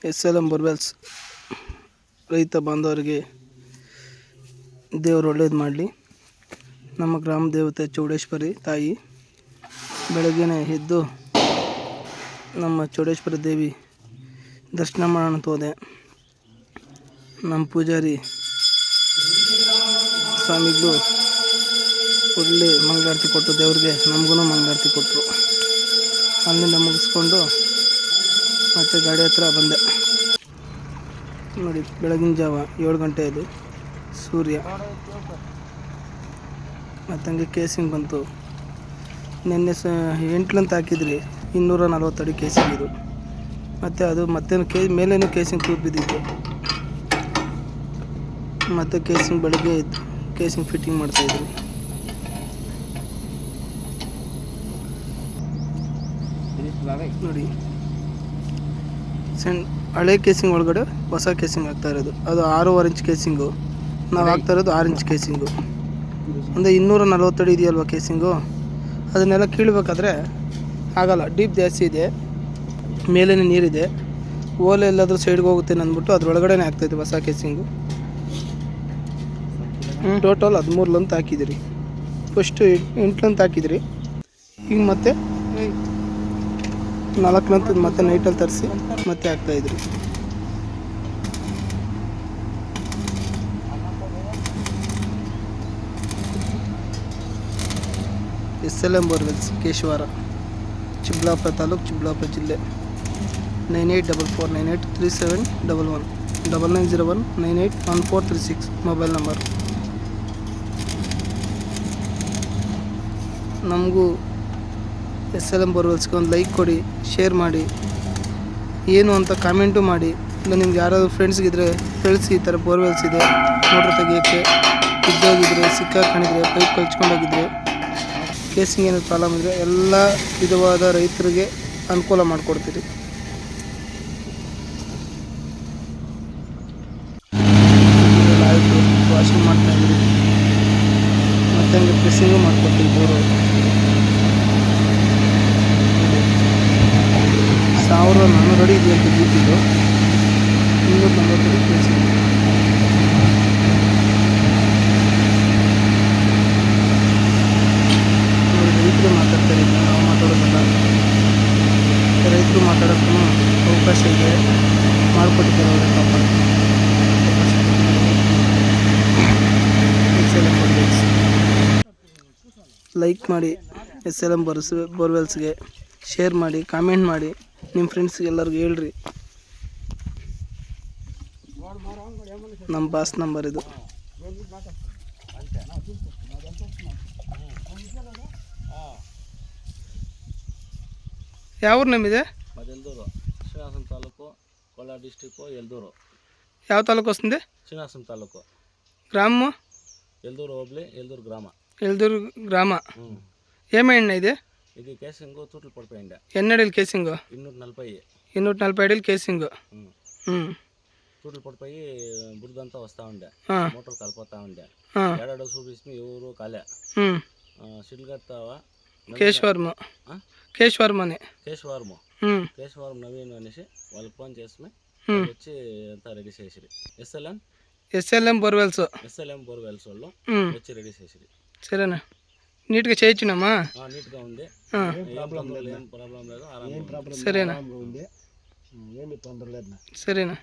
SLM borewells ರೈತ ಬಾಂಧವರಿಗೆ ದೇವರು ಒಳ್ಳೇದು ಮಾಡಲಿ. ನಮ್ಮ ಗ್ರಾಮ ದೇವತೆ ಚೌಡೇಶ್ವರಿ ತಾಯಿ ಬೆಳಗ್ಗೆನೇ ಎದ್ದು ನಮ್ಮ ಚೌಡೇಶ್ವರಿ ದೇವಿ ದರ್ಶನ ಮಾಡೋಣ ಅಂತ ಹೋದೆ. ನಮ್ಮ ಪೂಜಾರಿ ಸ್ವಾಮಿಗಳು ಒಳ್ಳೆ ಮಂಗಳಾರತಿ ಕೊಟ್ಟು ದೇವ್ರಿಗೆ ನಮಗೂ ಮಂಗಳಾರತಿ ಕೊಟ್ಟರು. ಅಲ್ಲಿಂದ ಮುಗಿಸ್ಕೊಂಡು ಮತ್ತು ಗಾಡಿ ಹತ್ರ ಬಂದೆ. ನೋಡಿ ಬೆಳಗಿನ ಜಾವ 7 ಗಂಟೆ ಇದು ಸೂರ್ಯ. ಮತ್ತು ಹಂಗೆ ಕೇಸಿಂಗ್ ಬಂತು. ನಿನ್ನೆ 8 ಅಂತ ಹಾಕಿದ್ರಿ 240 ಅಡಿ ಕೇಸಿಂಗ್ ಇದು. ಮತ್ತು ಅದು ಮತ್ತೆ ಮೇಲೇನು ಕೇಸಿಂಗ್ ತೂತು ಬಿದ್ದಿತ್ತು. ಮತ್ತು ಕೇಸಿಂಗ್ ಬೆಳಗ್ಗೆ ಇತ್ತು, ಕೇಸಿಂಗ್ ಫಿಟ್ಟಿಂಗ್ ಮಾಡ್ತಾಯಿದ್ವಿ. ನೋಡಿ ಹಳೆ ಕೇಸಿಂಗ್ ಒಳಗಡೆ ಹೊಸ ಕೇಸಿಂಗ್ ಆಗ್ತಾ ಇರೋದು. ಅದು 6.5 ಇಂಚ್ ಕೇಸಿಂಗು, ನಾವು ಹಾಕ್ತಾ ಇರೋದು 6 ಇಂಚ್ ಕೇಸಿಂಗು. ಅಂದರೆ 240 ಅಡಿ ಇದೆಯಲ್ವ ಕೇಸಿಂಗು, ಅದನ್ನೆಲ್ಲ ಕೀಳಬೇಕಾದ್ರೆ ಆಗಲ್ಲ, ಡೀಪ್ ಜಾಸ್ತಿ ಇದೆ, ಮೇಲೇ ನೀರಿದೆ, ಓಲೆ ಎಲ್ಲಾದರೂ ಸೈಡ್ಗೆ ಹೋಗುತ್ತೆ ಅಂದ್ಬಿಟ್ಟು ಅದರೊಳಗಡೆ ಆಗ್ತಾಯಿದೆ ಹೊಸ ಕೇಸಿಂಗು. ಟೋಟಲ್ 13 ಲಂತ್ ಹಾಕಿದಿರಿ. ಫಸ್ಟು 8 ಲಂತ್ ಹಾಕಿದಿರಿ, ಈಗ ಮತ್ತೆ 4 ಲಂತ್ ಮತ್ತೆ ನೈಟಲ್ಲಿ ತರಿಸಿ ಮತ್ತೆ ಹಾಕ್ತಾಯಿದ್ರಿ. SLM ಬೋರ್ವೆಲ್ಸ್ ಕೇಶವಾರ, ಚಿಕ್ಕಬಳ್ಳಾಪುರ ತಾಲೂಕು, ಚಿಕ್ಕಬಳ್ಳಾಪುರ ಜಿಲ್ಲೆ. 9844983711 9901981436 ಮೊಬೈಲ್ ನಂಬರ್. ನಮಗೂ SLM ಬೋರ್ವೆಲ್ಸ್ಗೆ ಒಂದು ಲೈಕ್ ಕೊಡಿ, ಶೇರ್ ಮಾಡಿ, ಏನು ಅಂತ ಕಾಮೆಂಟು ಮಾಡಿ. ಇಲ್ಲ ನಿಮ್ಗೆ ಯಾರಾದರೂ ಫ್ರೆಂಡ್ಸ್ಗಿದ್ರೆ ತಿಳಿಸಿ, ಈ ಥರ ಬೋರ್ವೆಲ್ಸ್ ಇದೆ, ಮೋಟ್ರ್ ತೆಗಿಯೋಕ್ಕೆ, ಬಿದ್ದೋಗಿದ್ರೆ, ಸಿಕ್ಕಾಕೊಂಡಿದ್ರೆ, ಪೈಪ್ ಕಳ್ಚ್ಕೊಂಡೋಗಿದ್ರೆ, ಕೇಸಿಂಗ್ ಏನಾದ್ರು ಪ್ರಾಬ್ಲಮ್ ಇದ್ದರೆ ಎಲ್ಲ ವಿಧವಾದ ರೈತರಿಗೆ ಅನುಕೂಲ ಮಾಡಿಕೊಡ್ತೀರಿ. ಆಯಿತು, ವಾಷಿಂಗ್ ಮಾಡ್ತಾಯಿದ್ರಿ, ಮತ್ತು ಹಂಗೆ ಪ್ರೆಸ್ಸಿಂಗು ಮಾಡ್ಕೊಡ್ತೀವಿ. ಬೋರು 1400 ಅಡಿ ಇದೆಯಂತ ಡೀಪಿದು, 240 ಅಡಿ ಪ್ರೆಸ್ಸಿಂಗ್. ರೈತರು ಮಾತಾಡ್ತಾರೆ, ನಾವು ಮಾತಾಡೋದಲ್ಲ. ರೈತರು ಮಾತಾಡೋಕ್ಕೂ ಅವಕಾಶ ಇದೆ, ಮಾಡಿಕೊಟ್ಟಿದ್ದಾರೆ ಅವರೇ ಪಾಪ. SLM ಬೋರ್ವೆಲ್ಸ್ ಲೈಕ್ ಮಾಡಿ, SLM ಬೋರ್ವೆಲ್ಸ್ಗೆ ಶೇರ್ ಮಾಡಿ, ಕಾಮೆಂಟ್ ಮಾಡಿ, ನಿಮ್ಮ ಫ್ರೆಂಡ್ಸ್ಗೆ ಎಲ್ಲರಿಗೂ ಹೇಳ್ರಿ. ನಮ್ಮ ಬಾಸ್ ನಂಬರ್ ಇದು. ಯಾವ ಊರು ನಮ್ಮಿದೆ? ಎಲ್ದೂರು, ಶ್ರೀನಿವಾಸಂ ತಾಲೂಕು, ಕೋಲಾರ ಡಿಸ್ಟಿಕ್ಕು, ಎಲ್ದೂರು. ಯಾವ ತಾಲೂಕು ವಸ್ತುಂದೆ? ಶ್ರೀನಿವಾಸಂ ತಾಲೂಕು. ಗ್ರಾಮ? ಎಲ್ದೂರು ಹೋಬಳಿ, ಎಲ್ದೂರು ಗ್ರಾಮ. ಎಲ್ದೂರು ಗ್ರಾಮ. ಏಮ ಎಣ್ಣೆ ಇದೆ? ಇದು ಕೇಸಿಂಗು ತೂಟಲ್ ಪಡ್ಪೆ ಎಂಡೆ. ಎಣ್ಣೆಡಿಲಿ ಕೇಸಿಂಗು 240 ಅಡಿಲಿ ಕೇಸಿಂಗು. ತೂಟಲ್ ಪಡ್ಪೆ ಬುಡ್ದಂತ ವಸ್ತಾ ಉಂಡೆ, ಮೋಟರ್ ಕಲ್ಪತ್ತಾ ಉಂಡೆ, 2 ಸೂಬಿಸ್ಮಿ ಇವರು ಕಾಲೆ ಸಿಡ್ಗತ್ತವ కేశవర్మనే కేశవర్మ నవీన్ అనేసి వాళ్ళకి ఫోన్ చేసి వచ్చి అంతా రెడీ చేసిరి. SLM బోర్వెల్స్ వాళ్ళు వచ్చి రెడీ చేసిరి. సరేనా, నీట్గా చేయించున్నామా? నీట్గా ఉంది, ఏం ప్రాబ్లం లేదు, ఆరాంగా ఉంది. సరేనా, సరేనా.